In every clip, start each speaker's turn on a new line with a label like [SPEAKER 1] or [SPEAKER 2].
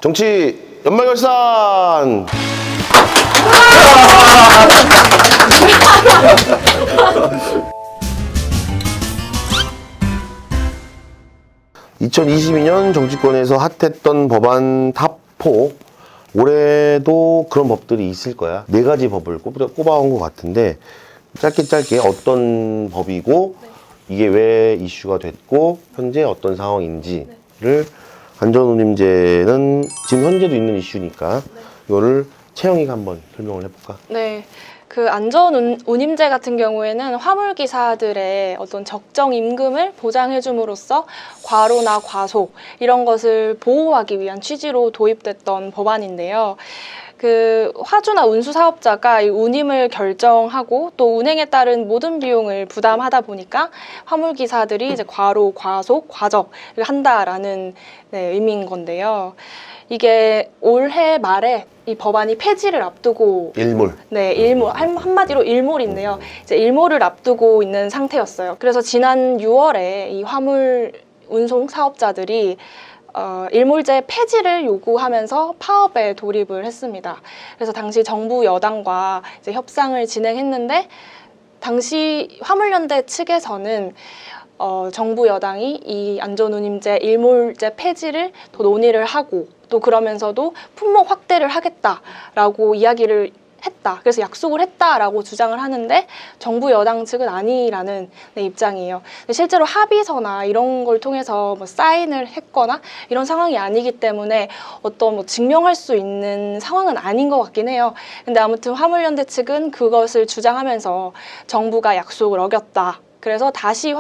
[SPEAKER 1] 정치 연말결산! 2022년 정치권에서 핫했던 법안 탑4. 올해도 그런 법들이 있을 거야. 4가지 법을 꼽아온 것 같은데, 짧게 어떤 법이고, 이게 왜 이슈가 됐고, 현재 어떤 상황인지를, 안전운임제는 지금 현재도 있는 이슈니까, 이거를 채영이가 한번 설명을 해볼까?
[SPEAKER 2] 네. 그 안전운임제 같은 경우에는 화물기사들의 어떤 적정 임금을 보장해줌으로써 과로나 과속 이런 것을 보호하기 위한 취지로 도입됐던 법안인데요. 그 화주나 운수 사업자가 이 운임을 결정하고 또 운행에 따른 모든 비용을 부담하다 보니까 화물기사들이 이제 과로, 과속, 과적을 한다라는 의미인 건데요. 이게 올해 말에 이 법안이 폐지를 앞두고
[SPEAKER 1] 일몰.
[SPEAKER 2] 네, 일몰 한마디로 일몰인데요. 이제 일몰을 앞두고 있는 상태였어요. 그래서 지난 6월에 이 화물 운송 사업자들이 일몰제 폐지를 요구하면서 파업에 돌입을 했습니다. 그래서 당시 정부 여당과 이제 협상을 진행했는데 당시 화물연대 측에서는 정부 여당이 이 안전운임제 일몰제 폐지를 더 논의를 하고 또 그러면서도 품목 확대를 하겠다라고 이야기를 했다. 그래서 약속을 했다라고 주장을 하는데 정부 여당 측은 아니라는 입장이에요. 실제로 합의서나 이런 걸 통해서 뭐 사인을 했거나 이런 상황이 아니기 때문에 어떤 뭐 증명할 수 있는 상황은 아닌 것 같긴 해요. 근데 아무튼 화물연대 측은 그것을 주장하면서 정부가 약속을 어겼다. 그래서 다시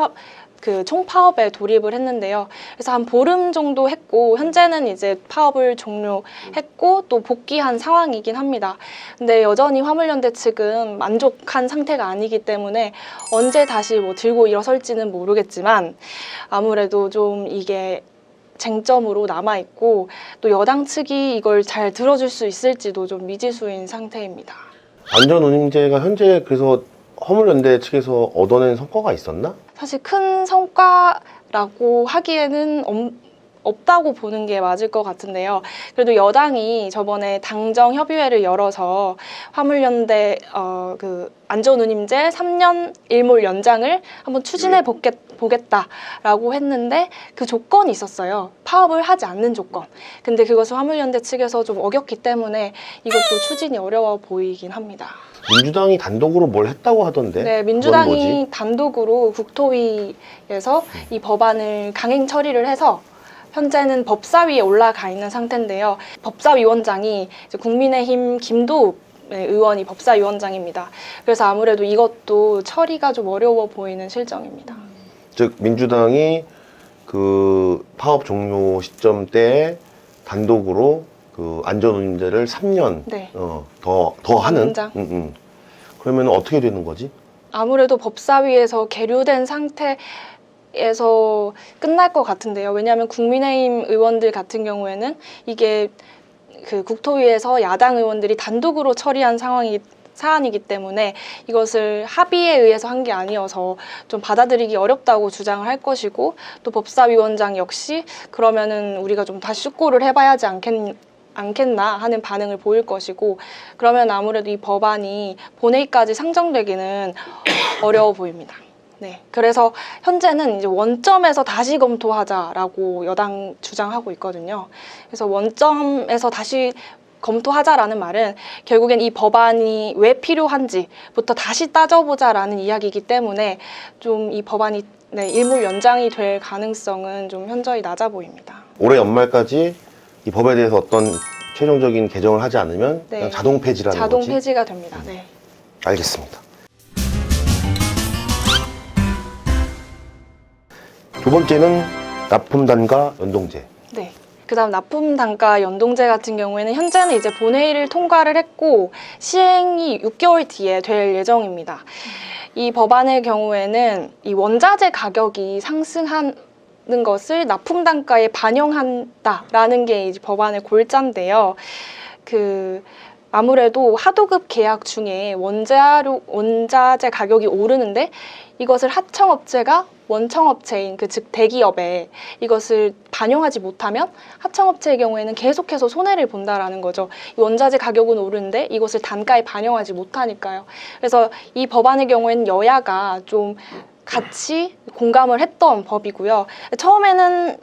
[SPEAKER 2] 그 총파업에 돌입을 했는데요. 그래서 한 보름 정도 했고 현재는 이제 파업을 종료했고 또 복귀한 상황이긴 합니다. 근데 여전히 화물연대 측은 만족한 상태가 아니기 때문에 언제 다시 뭐 들고 일어설지는 모르겠지만 아무래도 좀 이게 쟁점으로 남아있고 또 여당 측이 이걸 잘 들어줄 수 있을지도 좀 미지수인 상태입니다.
[SPEAKER 1] 안전운임제가 현재 그래서 화물연대 측에서 얻어낸 성과가 있었나?
[SPEAKER 2] 사실 큰 성과라고 하기에는 없다고 보는 게 맞을 것 같은데요. 그래도 여당이 저번에 당정 협의회를 열어서 화물연대 그 안전운임제 3년 일몰 연장을 한번 추진해 보겠다라고 했는데 그 조건이 있었어요. 파업을 하지 않는 조건. 근데 그것을 화물연대 측에서 좀 어겼기 때문에 이것도 추진이 어려워 보이긴 합니다.
[SPEAKER 1] 민주당이 단독으로 뭘 했다고 하던데?
[SPEAKER 2] 네, 민주당이 단독으로 국토위에서 이 법안을 강행 처리를 해서 현재는 법사위에 올라가 있는 상태인데요. 법사위원장이 이제 국민의힘 김도읍 의원이 법사위원장입니다. 그래서 아무래도 이것도 처리가 좀 어려워 보이는 실정입니다.
[SPEAKER 1] 즉 민주당이 그 파업 종료 시점 때 단독으로 그 안전운임제를 3년
[SPEAKER 2] 네.
[SPEAKER 1] 더 하는.
[SPEAKER 2] 연장.
[SPEAKER 1] 그러면 어떻게 되는 거지?
[SPEAKER 2] 아무래도 법사위에서 계류된 상태에서 끝날 것 같은데요. 왜냐하면 국민의힘 의원들 같은 경우에는 이게 그 국토위에서 야당 의원들이 단독으로 처리한 사안이기 때문에 이것을 합의에 의해서 한 게 아니어서 좀 받아들이기 어렵다고 주장을 할 것이고 또 법사위원장 역시 그러면은 우리가 좀 다시 숙고를 해봐야지 않겠나 하는 반응을 보일 것이고 그러면 아무래도 이 법안이 본회의까지 상정되기는 어려워 보입니다. 네, 그래서 현재는 이제 원점에서 다시 검토하자라고 여당 주장하고 있거든요. 그래서 원점에서 다시 검토하자라는 말은 결국엔 이 법안이 왜 필요한지부터 다시 따져보자라는 이야기이기 때문에 좀 이 법안이 일몰 연장이 될 가능성은 좀 현저히 낮아 보입니다.
[SPEAKER 1] 올해 연말까지 이 법에 대해서 어떤 최종적인 개정을 하지 않으면
[SPEAKER 2] 네.
[SPEAKER 1] 그냥 자동 폐지라는
[SPEAKER 2] 자동
[SPEAKER 1] 거지?
[SPEAKER 2] 폐지가 됩니다. 네.
[SPEAKER 1] 알겠습니다. 두 번째는 납품단가 연동제.
[SPEAKER 2] 네. 그다음 납품단가 연동제 같은 경우에는 현재는 이제 본회의를 통과를 했고 시행이 6개월 뒤에 될 예정입니다. 이 법안의 경우에는 이 원자재 가격이 상승한 것을 납품 단가에 반영한다라는 게 이제 법안의 골자인데요. 그 아무래도 하도급 계약 중에 원자재 가격이 오르는데 이것을 하청업체가 원청업체인 즉 대기업에 이것을 반영하지 못하면 하청업체의 경우에는 계속해서 손해를 본다라는 거죠. 이 원자재 가격은 오르는데 이것을 단가에 반영하지 못하니까요. 그래서 이 법안의 경우에는 여야가 좀 같이 공감을 했던 법이고요. 처음에는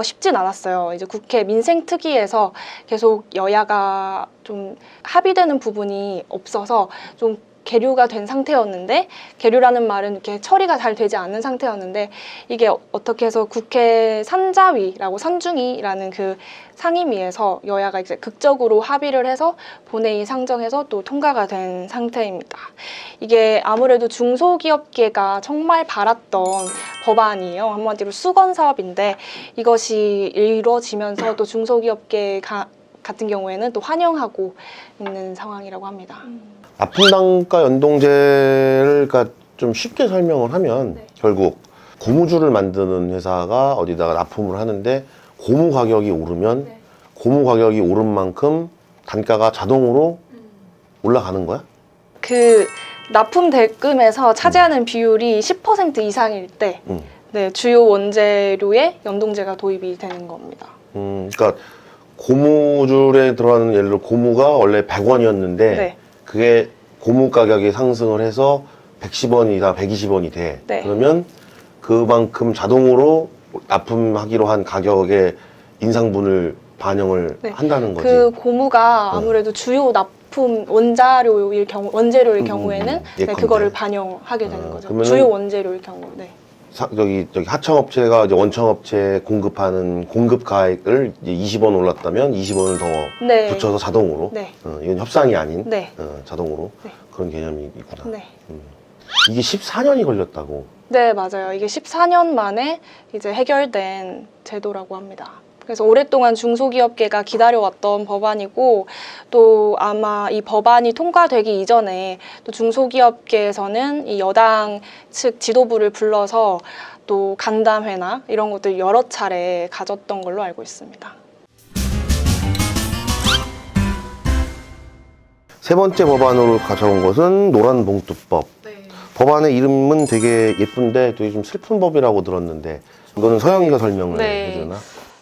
[SPEAKER 2] 쉽진 않았어요. 이제 국회 민생특위에서 계속 여야가 좀 합의되는 부분이 없어서 좀 계류가 된 상태였는데, 계류라는 말은 이렇게 처리가 잘 되지 않는 상태였는데, 이게 어떻게 해서 국회 산자위라고 산중위라는 그 상임위에서 여야가 이제 극적으로 합의를 해서 본회의 상정해서 또 통과가 된 상태입니다. 이게 아무래도 중소기업계가 정말 바랐던 법안이에요. 한마디로 수건 사업인데 이것이 이루어지면서 또 중소기업계 같은 경우에는 또 환영하고 있는 상황이라고 합니다.
[SPEAKER 1] 납품단가 연동제를 그러니까 좀 쉽게 설명을 하면 결국 고무줄을 만드는 회사가 어디다가 납품을 하는데 고무 가격이 오르면 고무 가격이 오른 만큼 단가가 자동으로 올라가는 거야?
[SPEAKER 2] 그 납품 대금에서 차지하는 비율이 10% 이상일 때 네, 주요 원재료에 연동제가 도입이 되는 겁니다.
[SPEAKER 1] 그러니까 고무줄에 들어가는 예를 들어 고무가 원래 100원이었는데
[SPEAKER 2] 네.
[SPEAKER 1] 그게 고무 가격이 상승을 해서 110원이다 120원이 돼.
[SPEAKER 2] 네.
[SPEAKER 1] 그러면 그만큼 자동으로 납품하기로 한 가격의 인상분을 반영을
[SPEAKER 2] 네.
[SPEAKER 1] 한다는 거지.
[SPEAKER 2] 그 고무가 아무래도 주요 납품 원재료일 경우에는 네,
[SPEAKER 1] 예컨대.
[SPEAKER 2] 그거를 반영하게 되는 거죠.
[SPEAKER 1] 그러면은
[SPEAKER 2] 주요 원재료일 경우. 네.
[SPEAKER 1] 여기 하청업체가 이제 원청업체에 공급하는 공급 가액을 이제 20원 올랐다면 20원을 더
[SPEAKER 2] 네.
[SPEAKER 1] 붙여서 자동으로.
[SPEAKER 2] 네.
[SPEAKER 1] 이건 협상이 아닌
[SPEAKER 2] 네.
[SPEAKER 1] 자동으로
[SPEAKER 2] 네.
[SPEAKER 1] 그런 개념이 있구나.
[SPEAKER 2] 네.
[SPEAKER 1] 이게 14년이 걸렸다고.
[SPEAKER 2] 네, 맞아요. 이게 14년 만에 이제 해결된 제도라고 합니다. 그래서 오랫동안 중소기업계가 기다려왔던 법안이고, 또 아마 이 법안이 통과되기 이전에 또 중소기업계에서는 이 여당 측 지도부를 불러서 또 간담회나 이런 것들 여러 차례 가졌던 걸로 알고 있습니다.
[SPEAKER 1] 세 번째 법안으로 가져온 것은 노란봉투법. 법안의 이름은 되게 예쁜데 되게 좀 슬픈 법이라고 들었는데 이거는 서영이가 설명을 해주나?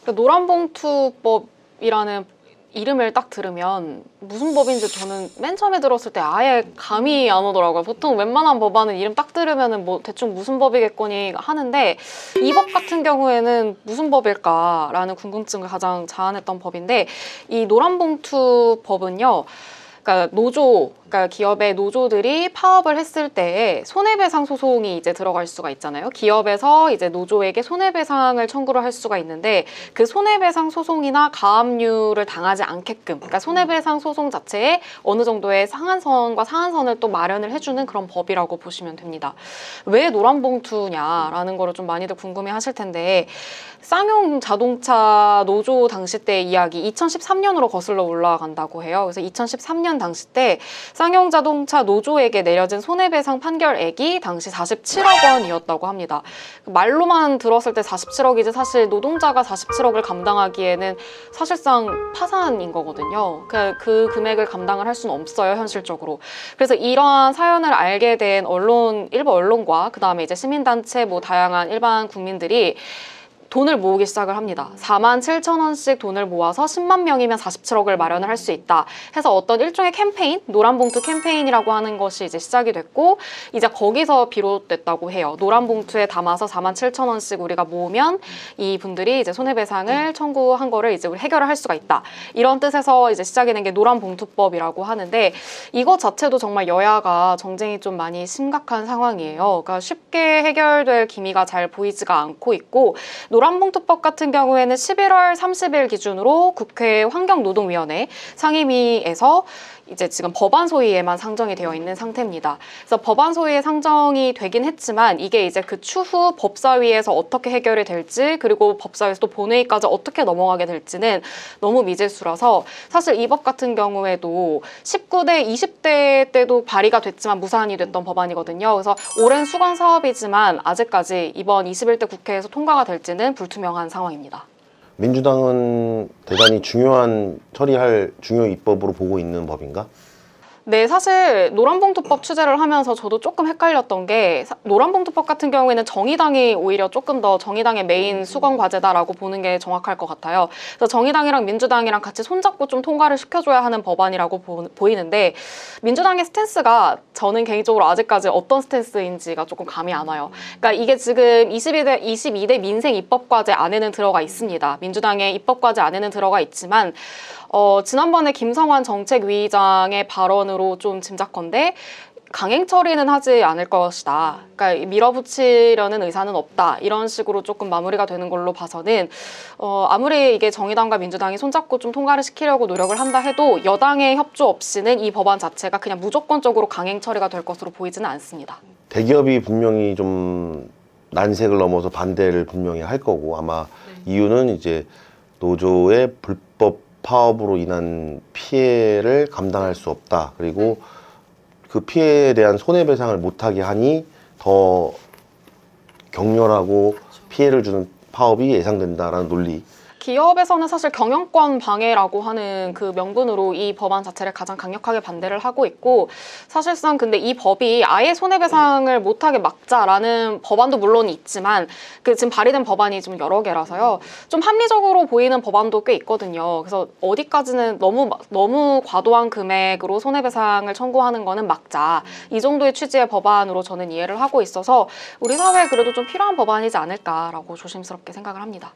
[SPEAKER 3] 노란봉투법이라는 이름을 딱 들으면 무슨 법인지 저는 맨 처음에 들었을 때 아예 감이 안 오더라고요. 보통 웬만한 법안은 이름 딱 들으면은 뭐 대충 무슨 법이겠거니 하는데 이 법 같은 경우에는 무슨 법일까라는 궁금증을 가장 자아냈던 법인데, 이 노란봉투법은요, 그러니까 그러니까 기업의 노조들이 파업을 했을 때 손해배상 소송이 이제 들어갈 수가 있잖아요. 기업에서 이제 노조에게 손해배상을 청구를 할 수가 있는데, 그 손해배상 소송이나 가압류를 당하지 않게끔, 그러니까 손해배상 소송 자체에 어느 정도의 상한선과 상한선을 또 마련을 해주는 그런 법이라고 보시면 됩니다. 왜 노란봉투냐라는 거를 좀 많이들 궁금해하실 텐데, 쌍용 자동차 노조 당시 때 이야기 2013년으로 거슬러 올라간다고 해요. 그래서 2013년 당시 때 쌍용 자동차 노조에게 내려진 손해배상 판결액이 당시 47억 원이었다고 합니다. 말로만 들었을 때 47억이지 사실 노동자가 47억을 감당하기에는 사실상 파산인 거거든요. 그 금액을 감당을 할 수는 없어요, 현실적으로. 그래서 이러한 사연을 알게 된 일부 언론과 그 다음에 이제 시민단체 뭐 다양한 일반 국민들이 돈을 모으기 시작을 합니다. 47,000원씩 돈을 모아서 10만 명이면 47억을 마련을 할 수 있다 해서 어떤 일종의 캠페인, 노란봉투 캠페인이라고 하는 것이 이제 시작이 됐고, 이제 거기서 비롯됐다고 해요. 노란봉투에 담아서 47,000원씩 우리가 모으면 이 분들이 이제 손해배상을 청구한 거를 이제 우리 해결을 할 수가 있다. 이런 뜻에서 이제 시작이 된 게 노란봉투법이라고 하는데, 이것 자체도 정말 여야가 정쟁이 좀 많이 심각한 상황이에요. 그러니까 쉽게 해결될 기미가 잘 보이지가 않고 있고, 노란봉투법 같은 경우에는 11월 30일 기준으로 국회 환경노동위원회 상임위에서 이제 지금 법안 소위에만 상정이 되어 있는 상태입니다. 그래서 법안 소위에 상정이 되긴 했지만 이게 이제 그 추후 법사위에서 어떻게 해결이 될지, 그리고 법사위에서 또 본회의까지 어떻게 넘어가게 될지는 너무 미지수라서, 사실 이 법 같은 경우에도 19대, 20대 때도 발의가 됐지만 무산이 됐던 법안이거든요. 그래서 오랜 수건 사업이지만 아직까지 이번 21대 국회에서 통과가 될지는 불투명한 상황입니다.
[SPEAKER 1] 민주당은 대단히 중요한 처리할 중요 입법으로 보고 있는 법인가?
[SPEAKER 3] 네, 사실 노란봉투법 취재를 하면서 저도 조금 헷갈렸던 게 노란봉투법 같은 경우에는 정의당이 오히려 조금 더 정의당의 메인 수건 과제다라고 보는 게 정확할 것 같아요. 그래서 정의당이랑 민주당이랑 같이 손잡고 좀 통과를 시켜줘야 하는 법안이라고 보이는데 민주당의 스탠스가 저는 개인적으로 아직까지 어떤 스탠스인지가 조금 감이 안 와요. 그러니까 이게 지금 22대 민생 입법과제 안에는 들어가 있습니다. 민주당의 입법과제 안에는 들어가 있지만 지난번에 김성환 정책위의장의 발언으로 좀 짐작컨대 강행 처리는 하지 않을 것이다. 그러니까 밀어붙이려는 의사는 없다. 이런 식으로 조금 마무리가 되는 걸로 봐서는 아무리 이게 정의당과 민주당이 손잡고 좀 통과를 시키려고 노력을 한다 해도 여당의 협조 없이는 이 법안 자체가 그냥 무조건적으로 강행 처리가 될 것으로 보이지는 않습니다.
[SPEAKER 1] 대기업이 분명히 좀 난색을 넘어서 반대를 분명히 할 거고 아마 이유는 이제 노조의 불법 파업으로 인한 피해를 감당할 수 없다. 그리고 그 피해에 대한 손해배상을 못하게 하니 더 격렬하고 피해를 주는 파업이 예상된다라는 논리.
[SPEAKER 3] 기업에서는 사실 경영권 방해라고 하는 그 명분으로 이 법안 자체를 가장 강력하게 반대를 하고 있고 사실상 근데 이 법이 아예 손해배상을 못하게 막자라는 법안도 물론 있지만 그 지금 발의된 법안이 좀 여러 개라서요. 좀 합리적으로 보이는 법안도 꽤 있거든요. 그래서 어디까지는 너무 과도한 금액으로 손해배상을 청구하는 거는 막자. 이 정도의 취지의 법안으로 저는 이해를 하고 있어서 우리 사회에 그래도 좀 필요한 법안이지 않을까라고 조심스럽게 생각을 합니다.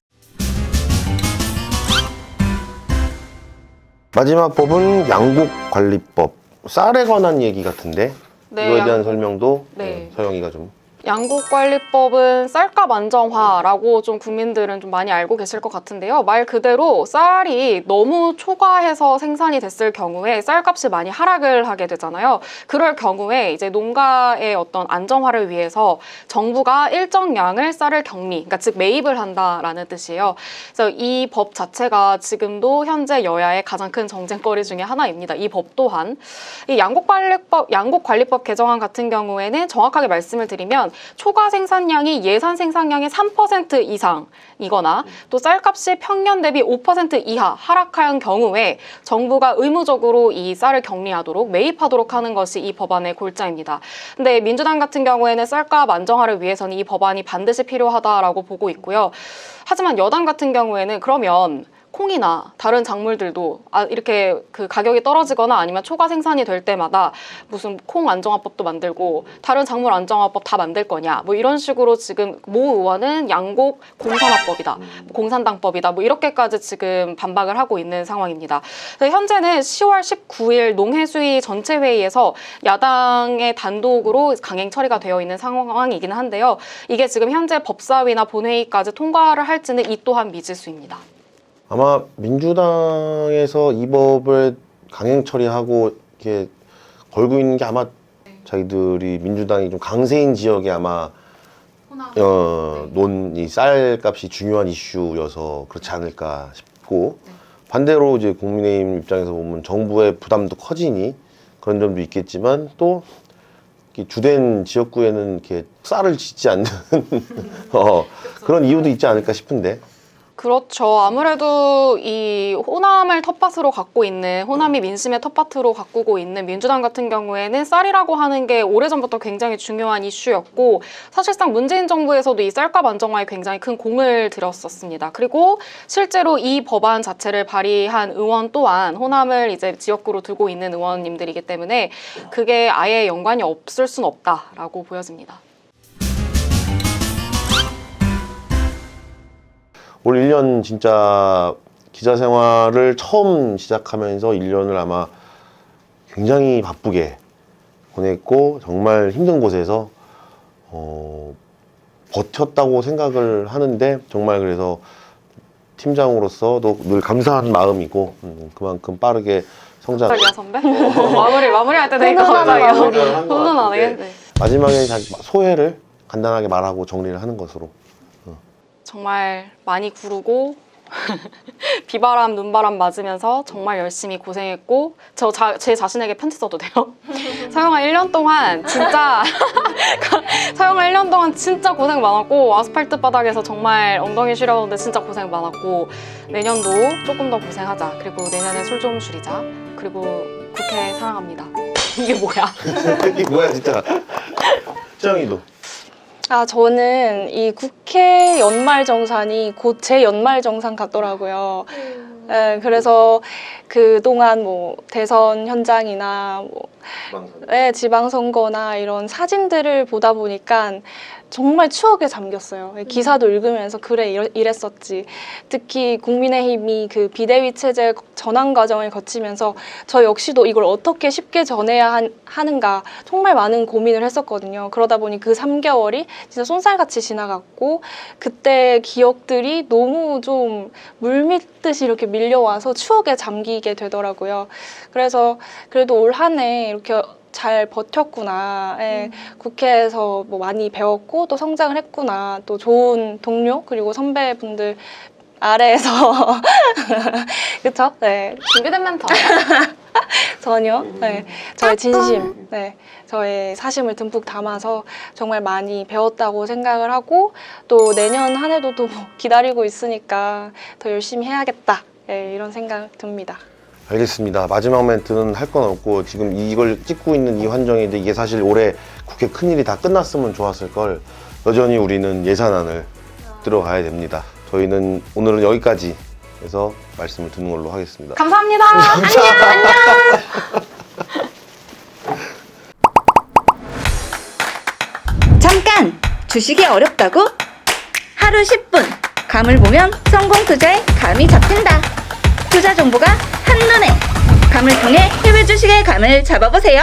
[SPEAKER 1] 마지막 법은 양국관리법. 쌀에 관한 얘기 같은데
[SPEAKER 3] 네,
[SPEAKER 1] 이거에 대한 설명도
[SPEAKER 3] 네.
[SPEAKER 1] 서영이가 좀.
[SPEAKER 3] 양국관리법은 쌀값 안정화라고 좀 국민들은 좀 많이 알고 계실 것 같은데요. 말 그대로 쌀이 너무 초과해서 생산이 됐을 경우에 쌀값이 많이 하락을 하게 되잖아요. 그럴 경우에 이제 농가의 어떤 안정화를 위해서 정부가 일정량을 쌀을 격리, 그러니까 즉 매입을 한다라는 뜻이에요. 그래서 이 법 자체가 지금도 현재 여야의 가장 큰 정쟁거리 중에 하나입니다. 이 법 또한 이 양국관리법 개정안 같은 경우에는 정확하게 말씀을 드리면 초과 생산량이 예산 생산량의 3% 이상이거나 또 쌀값이 평년 대비 5% 이하 하락한 경우에 정부가 의무적으로 이 쌀을 격리하도록 매입하도록 하는 것이 이 법안의 골자입니다. 근데 민주당 같은 경우에는 쌀값 안정화를 위해서는 이 법안이 반드시 필요하다라고 보고 있고요. 하지만 여당 같은 경우에는 그러면 콩이나 다른 작물들도 이렇게 그 가격이 떨어지거나 아니면 초과 생산이 될 때마다 무슨 콩 안정화법도 만들고 다른 작물 안정화법 다 만들 거냐 뭐 이런 식으로 지금 모 의원은 양곡 공산화법이다, 공산당법이다 뭐 이렇게까지 지금 반박을 하고 있는 상황입니다. 현재는 10월 19일 농해수위 전체 회의에서 야당의 단독으로 강행 처리가 되어 있는 상황이긴 한데요. 이게 지금 현재 법사위나 본회의까지 통과를 할지는 이 또한 미지수입니다.
[SPEAKER 1] 아마 민주당에서 이 법을 강행 처리하고 이렇게 걸고 있는 게 아마 자기들이 민주당이 좀 강세인 지역에 아마 이 쌀값이 중요한 이슈여서 그렇지 않을까 싶고 반대로 이제 국민의힘 입장에서 보면 정부의 부담도 커지니 그런 점도 있겠지만 또 주된 지역구에는 이렇게 쌀을 짓지 않는 그런 이유도 있지 않을까 싶은데.
[SPEAKER 3] 그렇죠. 아무래도 이 호남을 텃밭으로 갖고 있는, 호남이 민심의 텃밭으로 가꾸고 있는 민주당 같은 경우에는 쌀이라고 하는 게 오래전부터 굉장히 중요한 이슈였고 사실상 문재인 정부에서도 이 쌀값 안정화에 굉장히 큰 공을 들였었습니다. 그리고 실제로 이 법안 자체를 발의한 의원 또한 호남을 이제 지역구로 두고 있는 의원님들이기 때문에 그게 아예 연관이 없을 수는 없다라고 보여집니다.
[SPEAKER 1] 올 1년 진짜 기자 생활을 처음 시작하면서 1년을 아마 굉장히 바쁘게 보냈고 정말 힘든 곳에서 버텼다고 생각을 하는데 정말 그래서 팀장으로서도 늘 감사한 마음이고 그만큼 빠르게 성장.
[SPEAKER 3] 야 선배? 마무리할 때 되니까 갑자기 훈훈하네. 네.
[SPEAKER 1] 마지막에 소회를 간단하게 말하고 정리를 하는 것으로.
[SPEAKER 3] 정말 많이 구르고 비바람, 눈바람 맞으면서 정말 열심히 고생했고 제 자신에게 편지 써도 돼요? 서영아 1년 동안 진짜 서영아 1년 동안 진짜 고생 많았고 아스팔트 바닥에서 정말 엉덩이 시려오는데 진짜 고생 많았고 내년도 조금 더 고생하자. 그리고 내년에 술 좀 줄이자. 그리고 국회 사랑합니다. 이게 뭐야?
[SPEAKER 1] 이게 뭐야 진짜. 수영이도.
[SPEAKER 2] 저는 이 국회 연말정산이 곧 제 연말정산 같더라고요. 네, 그래서 그동안 뭐 대선 현장이나 뭐 지방선거나 이런 사진들을 보다 보니까 정말 추억에 잠겼어요. 기사도 읽으면서 그래 이랬었지. 특히 국민의힘이 그 비대위 체제 전환 과정을 거치면서 저 역시도 이걸 어떻게 쉽게 전해야 하는가 정말 많은 고민을 했었거든요. 그러다 보니 그 3개월이 진짜 쏜살같이 지나갔고 그때 기억들이 너무 좀 물밀듯이 이렇게 밀려와서 추억에 잠기게 되더라고요. 그래서 그래도 올 한 해 이렇게 잘 버텼구나. 예, 국회에서 뭐 많이 배웠고 또 성장을 했구나. 또 좋은 동료 그리고 선배분들 아래에서 그쵸? 네.
[SPEAKER 3] 준비된 멘트
[SPEAKER 2] 전혀. 네. 저의 진심, 네. 저의 사심을 듬뿍 담아서 정말 많이 배웠다고 생각을 하고 또 내년 한 해도 또 기다리고 있으니까 더 열심히 해야겠다. 네, 이런 생각 듭니다.
[SPEAKER 1] 알겠습니다. 마지막 멘트는 할 건 없고 지금 이걸 찍고 있는 이 환경인데 이게 사실 올해 국회 큰일이 다 끝났으면 좋았을 걸 여전히 우리는 예산안을 들어가야 됩니다. 저희는 오늘은 여기까지 해서 말씀을 듣는 걸로 하겠습니다.
[SPEAKER 3] 감사합니다.
[SPEAKER 4] 잠깐! 주식이 어렵다고? 하루 10분 감을 보면 성공 투자에 감이 잡힌다. 투자 정보가 한눈에 감을 통해 해외 주식의 감을 잡아보세요.